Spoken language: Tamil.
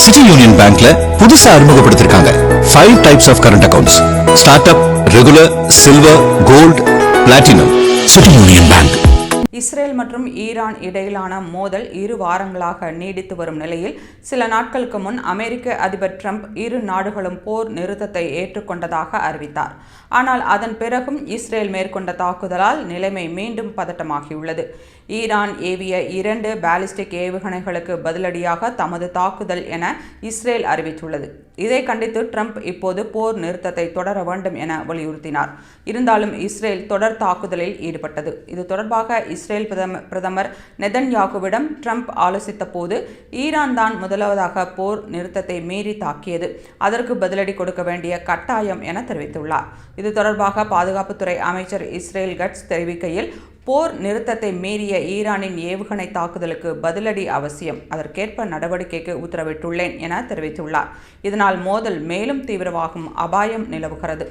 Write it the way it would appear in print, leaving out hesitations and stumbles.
சிட்டி யூனியன் பேங்க்ல புதுசா அறிமுகப்படுத்திருக்காங்க 5 types of current accounts. Start up, regular, silver, gold, platinum. City Union Bank. Israel மற்றும் ஈரான் இடையிலான மோதல் 2 வாரங்களாக நீடித்து வரும் நிலையில் சில நாட்களுக்கு முன் அமெரிக்க அதிபர் ட்ரம்ப் இரு நாடுகளும் போர் நிறுத்தத்தை ஏற்றுக்கொண்டதாக அறிவித்தார். ஆனால் அதன் பிறகும் இஸ்ரேல் மேற்கொண்ட தாக்குதலால் நிலைமை மீண்டும் பதட்டமாகியுள்ளது. ஈரான் ஏவிய 2 பாலிஸ்டிக் ஏவுகணைகளுக்கு பதிலடியாக தமது தாக்குதல் என இஸ்ரேல் அறிவித்துள்ளது. இதை கண்டித்து ட்ரம்ப் இப்போது போர் நிறுத்தத்தை தொடர வேண்டும் என வலியுறுத்தினார். இருந்தாலும் இஸ்ரேல் தொடர் தாக்குதலில் ஈடுபட்டது. இது தொடர்பாக இஸ்ரேல் பிரதமர் நெதன்யாகுவிடம் ட்ரம்ப் ஆலோசித்த போது ஈரான் தான் முதலாவதாக போர் நிறுத்தத்தை மீறி தாக்கியது, அதற்கு பதிலடி கொடுக்க வேண்டிய கட்டாயம் என தெரிவித்துள்ளார். இது தொடர்பாக பாதுகாப்புத்துறை அமைச்சர் இஸ்ரேல் கட்ஸ் தெரிவிக்கையில், போர் நிறுத்தத்தை மீறிய ஈரானின் ஏவுகணை தாக்குதலுக்கு பதிலடி அவசியம், அதற்கேற்ப நடவடிக்கைக்கு உத்தரவிட்டுள்ளேன் என தெரிவித்துள்ளார். இதனால் மோதல் மேலும் தீவிரமாகும் அபாயம் நிலவுகிறது.